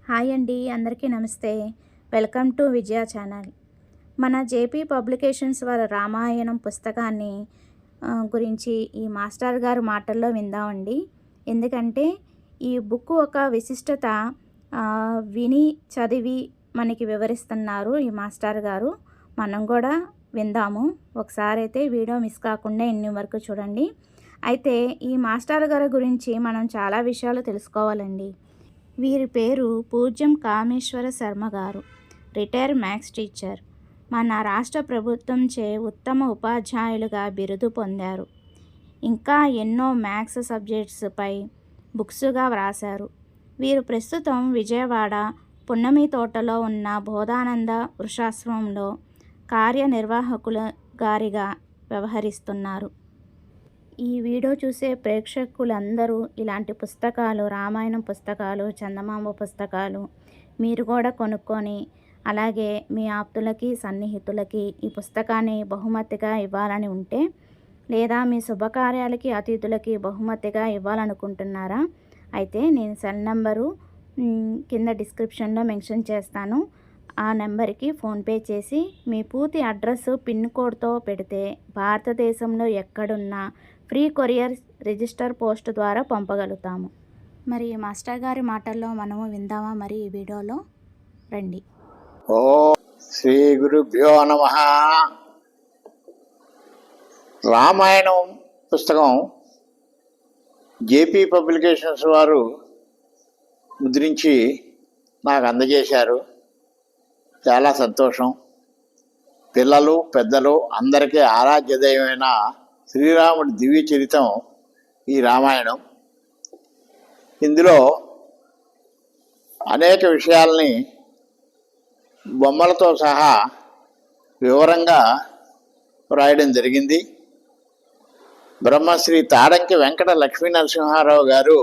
Hi అండి, అందరికీ నమస్తే. Welcome to Vijaya channel. మన జేపీ పబ్లికేషన్స్ వారి రామాయణం పుస్తకాన్ని గురించి ఈ మాస్టర్ గారు మాటల్లో విందామండి. ఎందుకంటే ఈ బుక్ ఒక విశిష్టత విని చదివి మనకి వివరిస్తున్నారు ఈ మాస్టర్ గారు. మనం కూడా విందాము. ఒకసారి అయితే వీడియో మిస్ కాకుండా ఎన్ని వరకు చూడండి. అయితే ఈ మాస్టర్ గారి గురించి మనం చాలా విషయాలు తెలుసుకోవాలండి. వీరి పేరు పూజ్యం కామేశ్వర శర్మ గారు. Retire maths teacher. మన రాష్ట్ర ప్రభుత్వంచే ఉత్తమ ఉపాధ్యాయులుగా బిరుదు పొందారు. ఇంకా ఎన్నో మ్యాథ్స్ సబ్జెక్ట్స్పై బుక్స్గా వ్రాశారు. వీరు ప్రస్తుతం విజయవాడ పున్నమి తోటలో ఉన్న బోధానంద వృషాశ్రమంలో కార్యనిర్వాహకుల గారిగా వ్యవహరిస్తున్నారు. ఈ వీడియో చూసే ప్రేక్షకులందరూ ఇలాంటి పుస్తకాలు, రామాయణం పుస్తకాలు, చందమామ పుస్తకాలు మీరు కూడా కొనుక్కొని అలాగే మీ ఆప్తులకి సన్నిహితులకి ఈ పుస్తకాన్ని బహుమతిగా ఇవ్వాలని ఉంటే, లేదా మీ శుభకార్యాలకి అతిథులకి బహుమతిగా ఇవ్వాలనుకుంటున్నారా? అయితే నేను సెల్ నెంబరు కింద డిస్క్రిప్షన్లో మెన్షన్ చేస్తాను. ఆ నెంబర్కి ఫోన్పే చేసి మీ పూర్తి అడ్రస్ పిన్ కోడ్తో పెడితే భారతదేశంలో ఎక్కడున్నా ఫ్రీ కొరియర్ రిజిస్టర్ పోస్ట్ ద్వారా పంపగలుగుతాము. మరి మాస్టర్ గారి మాటల్లో మనము విందామా? మరి ఈ వీడియోలో రండి. ఓ శ్రీ గురుభ్యో నమః. రామాయణం పుస్తకం జేపీ పబ్లికేషన్స్ వారు ముద్రించి నాకు అందజేశారు. చాలా సంతోషం. పిల్లలు పెద్దలు అందరికీ ఆరాధ్య దైవమైన శ్రీరాముడి దివ్య చరితం ఈ రామాయణం. ఇందులో అనేక విషయాల్ని బొమ్మలతో సహా వివరంగా వ్రాయడం జరిగింది. బ్రహ్మశ్రీ తాడంకి వెంకట లక్ష్మీ నరసింహారావు గారు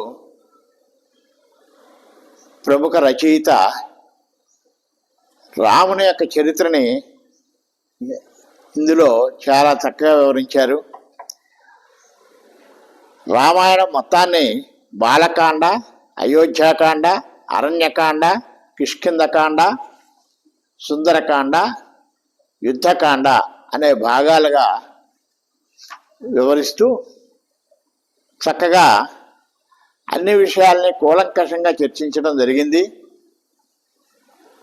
ప్రముఖ రచయిత. రాముని యొక్క చరిత్రని ఇందులో చాలా చక్కగా వివరించారు. రామాయణం మొత్తాన్ని బాలకాండ, అయోధ్యాకాండ, అరణ్యకాండ, కిష్కింధకాండ, సుందరకాండ, యుద్ధకాండ అనే భాగాలుగా వివరిస్తూ చక్కగా అన్ని విషయాల్ని కూలంకషంగా చర్చించడం జరిగింది.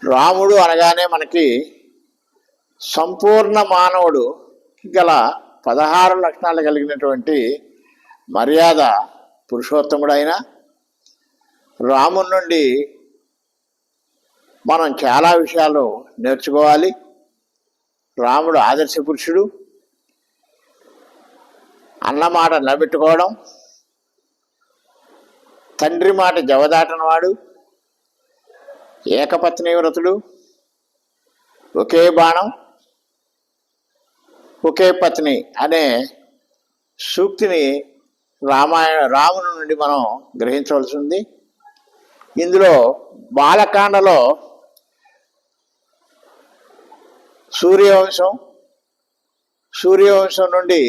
రాముడు అనగానే మనకి సంపూర్ణ మానవుడు గల 16 లక్షణాలు కలిగినటువంటి మర్యాద పురుషోత్తముడైన రాముడి నుండి మనం చాలా విషయాలు నేర్చుకోవాలి. రాముడు ఆదర్శ పురుషుడు. అన్నమాట నిలబెట్టుకోవడం, తండ్రి మాట జవదాటనవాడు, ఏకపత్ని వ్రతుడు, ఒకే బాణం ఒకే పత్ని అనే సూక్తిని రాముని నుండి మనం గ్రహించవలసి ఉంది. ఇందులో బాలకాండలో సూర్యవంశం నుండి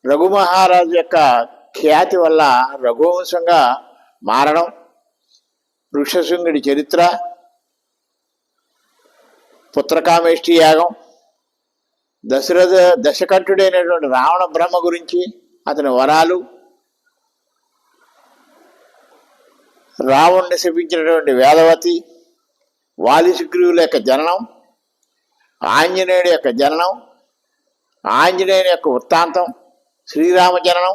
రఘుమహారాజు యొక్క ఖ్యాతి వల్ల రఘువంశంగా మారడం, వృక్షశృంగుడి చరిత్ర, పుత్రకామేష్టి యాగం, దశకంఠుడైనటువంటి రావణ బ్రహ్మ గురించి, అతని వరాలు, రావణ్ణి శపించినటువంటి వేదవతి, వాలి సుగ్రీవుల యొక్క జననం, ఆంజనేయుడి యొక్క జననం, ఆంజనేయుని యొక్క వృత్తాంతం, శ్రీరామ జననం,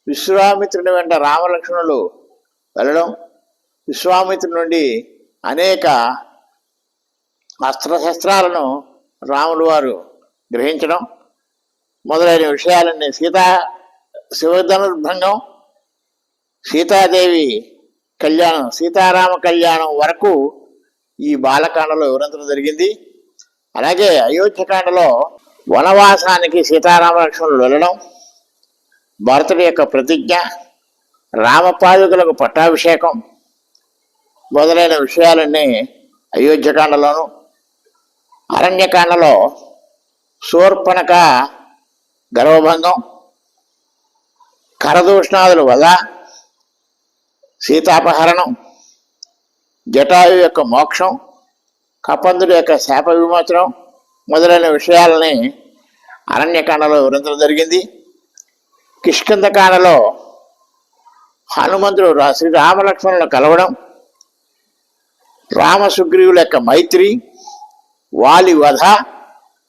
విశ్వామిత్రుని వెంట రామలక్ష్మణులు వెళ్ళడం, విశ్వామిత్రుడి నుండి అనేక అస్త్రశస్త్రాలను రాములు వారు గ్రహించడం మొదలైన విషయాలన్నీ, శివధనుర్భంగం, సీతాదేవి కళ్యాణం, సీతారామ కళ్యాణం వరకు ఈ బాలకాండలో వివరించడం జరిగింది. అలాగే అయోధ్యకాండలో వనవాసానికి సీతారామ లక్ష్మణులు వెళ్ళడం, భరతుడి యొక్క ప్రతిజ్ఞ, రామపాదుకులకు పట్టాభిషేకం మొదలైన విషయాలన్నీ అయోధ్యకాండలోను. అరణ్యకాండలో శూర్పణఖ గర్వభంగం, కరదూషణాదుల వధ, సీతాపహరణం, జటాయు యొక్క మోక్షం, కపందుడి యొక్క శాప విమోచనం మొదలైన విషయాలని అరణ్యకాండలో వివరించడం జరిగింది. కిష్కింధకాండలో హనుమంతుడు శ్రీరామలక్ష్మణులను కలవడం, రామ సుగ్రీవుల యొక్క మైత్రి, వాలి వధ,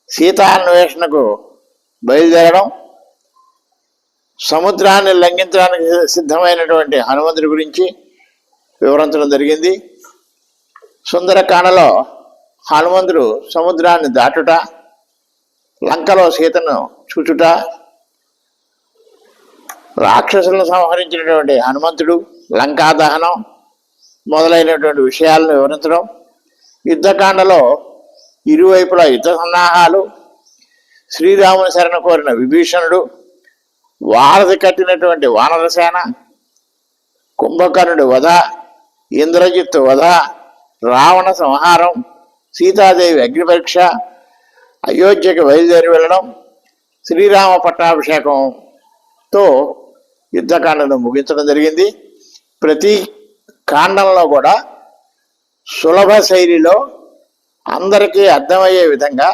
సీతాన్వేషణకు బయలుదేరడం, సముద్రాన్ని లంఘించడానికి సిద్ధమైనటువంటి హనుమంతుడి గురించి వివరించడం జరిగింది. సుందరకాండలో హనుమంతుడు సముద్రాన్ని దాటుట, లంకలో సీతను చూచుట, రాక్షసులను సంహరించినటువంటి హనుమంతుడు, లంకా దహనం మొదలైనటువంటి విషయాలను వివరించడం, యుద్ధకాండలో ఇరువైపులా యుద్ధ సన్నాహాలు, శ్రీరాముని శరణ కోరిన విభీషణుడు, వారధి కట్టినటువంటి వానరసేన, కుంభకర్ణుడి వధ, ఇంద్రజిత్తు వధ, రావణ సంహారం, సీతాదేవి అగ్నిపరీక్ష, అయోధ్యకి బయలుదేరి వెళ్ళడం, శ్రీరామ పట్టాభిషేకంతో యుద్ధకాండను ముగించడం జరిగింది. ప్రతి కాండంలో కూడా సులభ శైలిలో అందరికీ అర్థమయ్యే విధంగా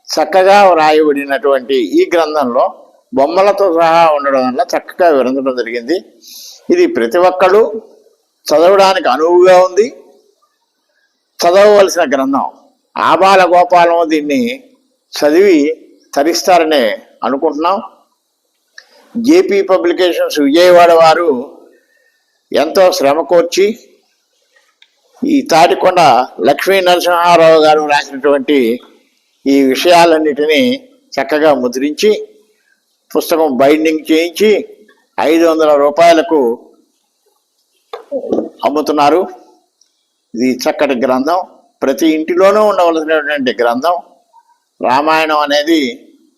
చక్కగా వ్రాయబడినటువంటి ఈ గ్రంథంలో బొమ్మలతో సహా ఉండడం వల్ల చక్కగా వివరించడం జరిగింది. ఇది ప్రతి ఒక్కళ్ళు చదవడానికి అనువుగా ఉంది, చదవవలసిన గ్రంథం. ఆబాల గోపాలం దీన్ని చదివి తరిస్తారని అనుకుంటున్నాం. జేపీ పబ్లికేషన్స్ విజయవాడ వారు ఎంతో శ్రమ కోర్చి ఈ తాటికొండ లక్ష్మీ నరసింహారావు గారు రాసినటువంటి ఈ విషయాలన్నిటినీ చక్కగా ముద్రించి పుస్తకం బైండింగ్ చేయించి 500 రూపాయలకు అమ్ముతున్నారు. ఇది చక్కటి గ్రంథం, ప్రతి ఇంటిలోనూ ఉండవలసినటువంటి గ్రంథం. రామాయణం అనేది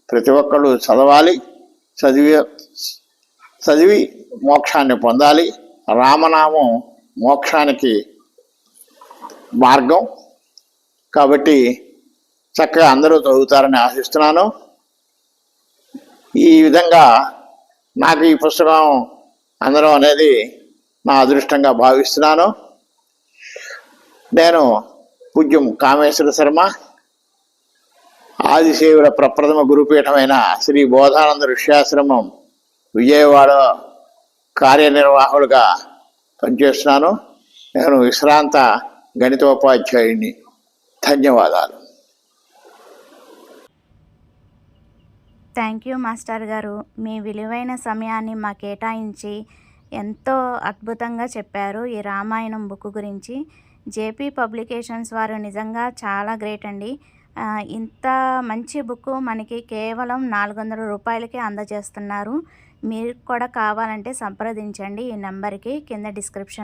ప్రతి ఒక్కళ్ళు చదవాలి, చదివి మోక్షాన్ని పొందాలి. రామనామం మోక్షానికి మార్గం కాబట్టి చక్కగా అందరూ చదువుతారని ఆశిస్తున్నాను. ఈ విధంగా నాకు ఈ పుస్తకం అందడం అనేది నా అదృష్టంగా భావిస్తున్నాను. నేను పూజ్యం కామేశ్వర శర్మ, ఆదిశేవుల ప్రప్రథమ గురుపీఠమైన శ్రీ బోధానంద ఋష్యాశ్రమం విజయవాడ కార్యనిర్వాహకుడిగా పనిచేస్తున్నాను. నేను విశ్రాంత గణితోపాధ్యాయుడిని. ధన్యవాదాలు. థ్యాంక్ యూ మాస్టర్ గారు. మీ విలువైన సమయాన్ని మా కేటాయించి ఎంతో అద్భుతంగా చెప్పారు ఈ రామాయణం బుక్ గురించి. జేపీ పబ్లికేషన్స్ వారు నిజంగా చాలా గ్రేట్ అండి. ఇంత మంచి బుక్ మనకి కేవలం 400 రూపాయలకే అందజేస్తున్నారు. మీరు కూడా కావాలంటే సంప్రదించండి ఈ నెంబర్కి కింద డిస్క్రిప్షన్